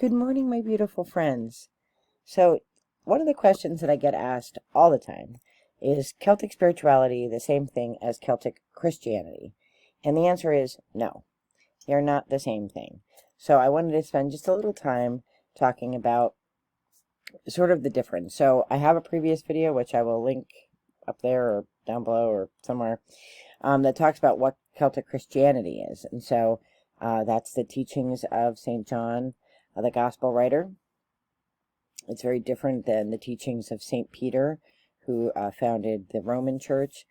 Good morning, my beautiful friends. So, one of the questions that I get asked all the time is Celtic spirituality the same thing as Celtic Christianity? And the answer is no, they're not the same thing. So, I wanted to spend just a little time talking about sort of the difference. So, I have a previous video, which I will link up there or down below or somewhere, that talks about what Celtic Christianity is. And so, that's the teachings of St. John, the gospel writer. It's very different than the teachings of St. Peter, who founded the Roman Church.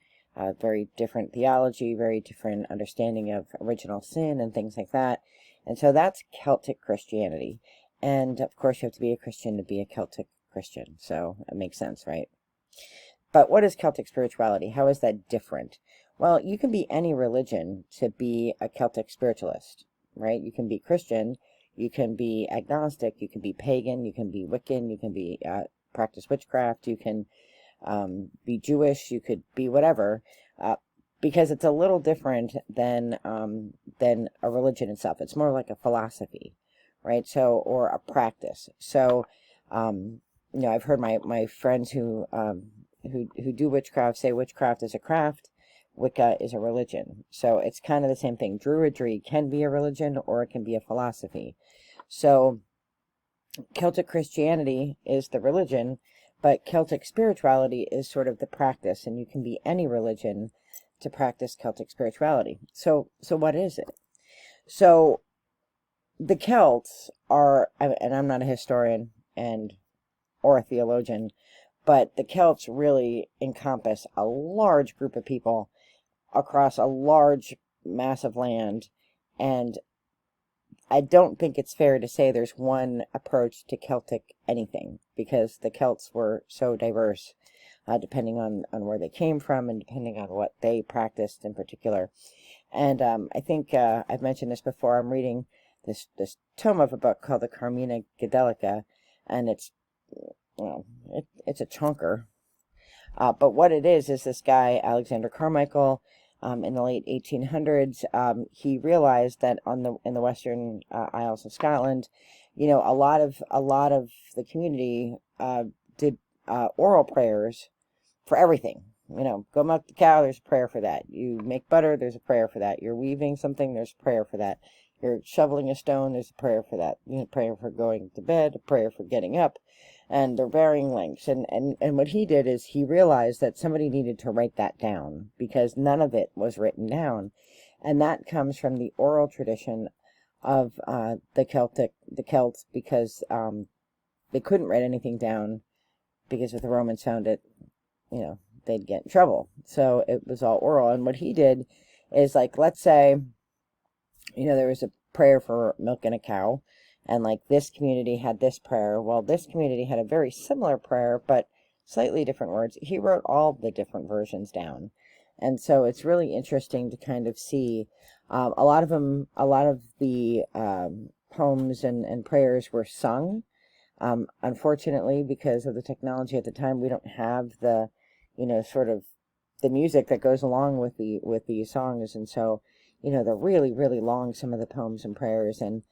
Very different theology, very different understanding of original sin and things like that. And so that's Celtic Christianity. And of course, you have to be a Christian to be a Celtic Christian. So it makes sense, right? But what is Celtic spirituality? How is that different? Well, you can be any religion to be a Celtic spiritualist, right? You can be Christian, you can be agnostic, you can be pagan, you can be Wiccan, you can be practice witchcraft, you can be Jewish, you could be whatever, because it's a little different than a religion itself. It's more like a philosophy, right? So, or a practice. So, I've heard my friends who do witchcraft say witchcraft is a craft, Wicca is a religion. So it's kind of the same thing. Druidry can be a religion or it can be a philosophy. So Celtic Christianity is the religion, but Celtic spirituality is sort of the practice, and you can be any religion to practice Celtic spirituality. So what is it? So the Celts are, and I'm not a historian or a theologian, but the Celts really encompass a large group of people across a large mass of land, and I don't think it's fair to say there's one approach to Celtic anything, because the Celts were so diverse, depending on where they came from and depending on what they practiced in particular. And I think I've mentioned this before. I'm reading this tome of a book called the Carmina Gadelica, and it's a chunker. But what it is this guy, Alexander Carmichael, in the late 1800s, he realized that in the Western Isles of Scotland, a lot of the community did oral prayers for everything. Go milk the cow, there's a prayer for that. You make butter, there's a prayer for that. You're weaving something, there's a prayer for that. You're shoveling a stone, there's a prayer for that. Prayer for going to bed, a prayer for getting up. And they're varying lengths. And what he did is he realized that somebody needed to write that down, because none of it was written down. And that comes from the oral tradition of the Celts, because they couldn't write anything down, because if the Romans found it, they'd get in trouble. So it was all oral. And what he did is, like, let's say, there was a prayer for milking a cow, and like this community had this prayer. Well, this community had a very similar prayer, but slightly different words. He wrote all the different versions down. And so it's really interesting to kind of see a lot of the poems and prayers were sung. Unfortunately, because of the technology at the time, we don't have the, sort of the music that goes along with the songs. And so, they're really, really long, some of the poems and prayers, and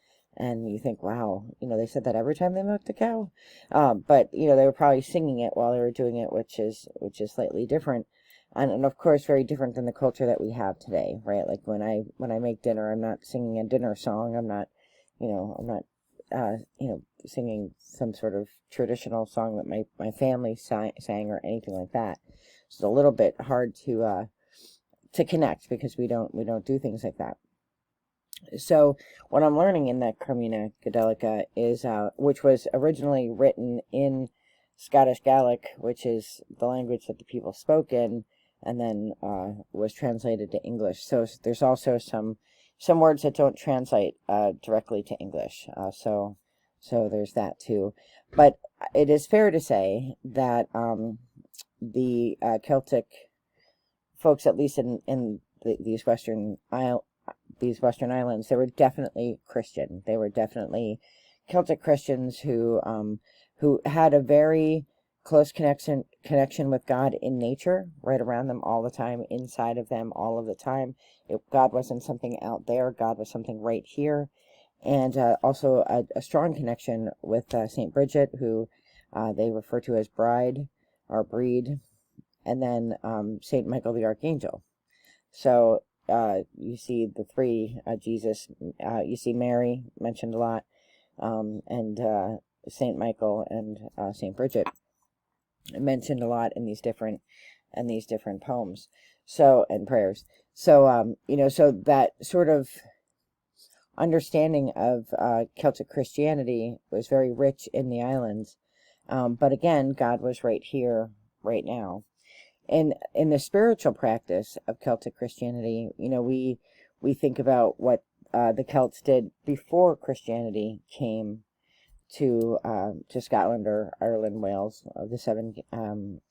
you think, wow, they said that every time they milked a cow. But, they were probably singing it while they were doing it, which is slightly different. And of course, very different than the culture that we have today, right? Like when I make dinner, I'm not singing a dinner song. I'm not singing some sort of traditional song that my family sang or anything like that. It's a little bit hard to connect, because we don't do things like that. So what I'm learning in that Carmina Gadelica is, which was originally written in Scottish Gaelic, which is the language that the people spoke in, and then was translated to English. So there's also some words that don't translate directly to English. So there's that too. But it is fair to say that the Celtic folks, at least in these Western islands, they were definitely Christian. They were definitely Celtic Christians who had a very close connection with God in nature, right around them all the time, inside of them all of the time. God wasn't something out there. God was something right here. and also a strong connection with St. Bridget, who they refer to as bride or breed, and then St. Michael the Archangel. So you see the three, Jesus, you see Mary mentioned a lot, and St. Michael and St. Bridget mentioned a lot in these different poems, so, and prayers. So so that sort of understanding of Celtic Christianity was very rich in the islands, but again, God was right here, right now. And in the spiritual practice of Celtic Christianity, we think about what the Celts did before Christianity came to Scotland or Ireland, Wales, the seven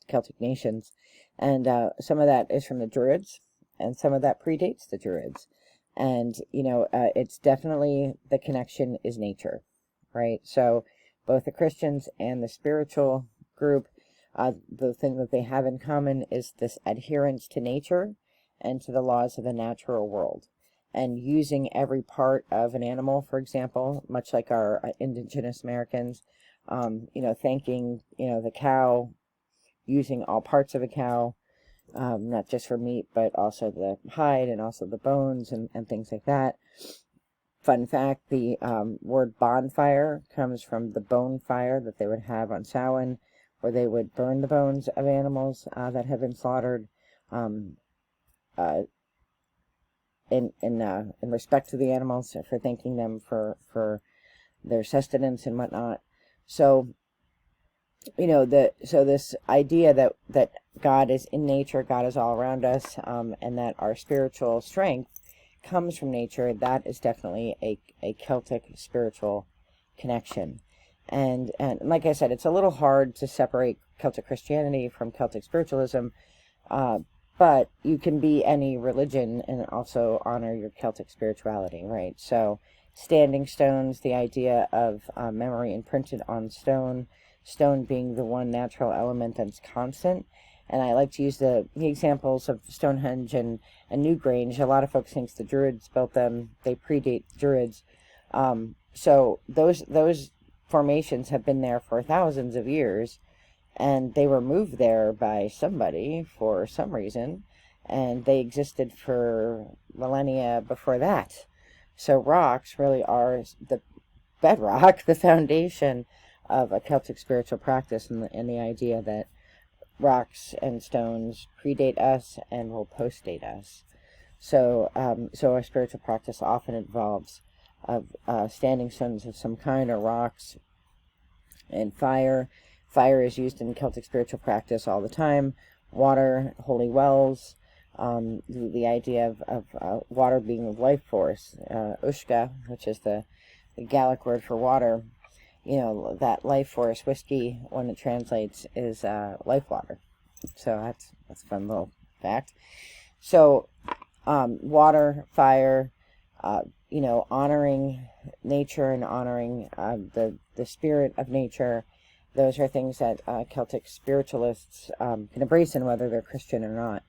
Celtic nations, and some of that is from the Druids, and some of that predates the Druids, and it's definitely, the connection is nature, right? So both the Christians and the spiritual group, the thing that they have in common is this adherence to nature and to the laws of the natural world, and using every part of an animal, for example, much like our indigenous Americans, thanking, the cow, using all parts of a cow, not just for meat, but also the hide and also the bones and things like that. Fun fact, the word bonfire comes from the bone fire that they would have on Samhain, where they would burn the bones of animals that had been slaughtered in respect to the animals, for thanking them for their sustenance and whatnot. So so this idea that God is in nature, God is all around us, and that our spiritual strength comes from nature, that is definitely a Celtic spiritual connection. And like I said, it's a little hard to separate Celtic Christianity from Celtic spiritualism, but you can be any religion and also honor your Celtic spirituality, right? So standing stones, the idea of memory imprinted on stone being the one natural element that's constant. And I like to use the examples of Stonehenge and Newgrange. A lot of folks think the Druids built them. They predate the Druids. So those formations have been there for thousands of years, and they were moved there by somebody for some reason, and they existed for millennia before that. So rocks really are the bedrock, the foundation of a Celtic spiritual practice, and the idea that rocks and stones predate us and will postdate us. So our spiritual practice often involves standing stones of some kind, or rocks, and fire. Fire is used in Celtic spiritual practice all the time. Water, holy wells, the idea of water being the life force. Ushka, which is the Gaelic word for water, that life force. Whiskey, when it translates, is life water. So that's a fun little fact. So water, fire, honoring nature and honoring the spirit of nature, those are things that Celtic spiritualists can embrace, in whether they're Christian or not.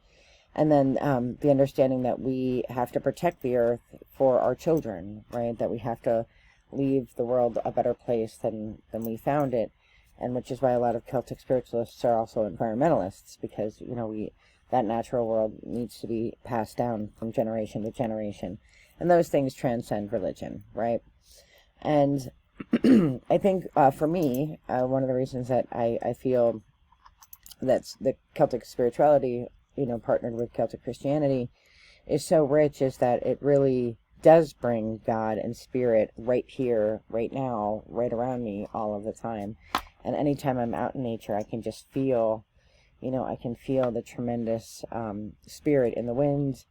And then the understanding that we have to protect the earth for our children, right? That we have to leave the world a better place than we found it, and which is why a lot of Celtic spiritualists are also environmentalists, because that natural world needs to be passed down from generation to generation, and those things transcend religion, right? And I think for me, one of the reasons that I feel that the Celtic spirituality, partnered with Celtic Christianity, is so rich, is that it really does bring God and spirit right here, right now, right around me all of the time. And anytime I'm out in nature, I can just feel, I can feel the tremendous spirit in the wind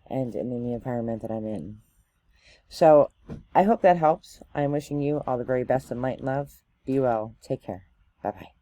and in the environment that I'm in. So I hope that helps. I'm wishing you all the very best in light and love. Be well. Take care. Bye-bye.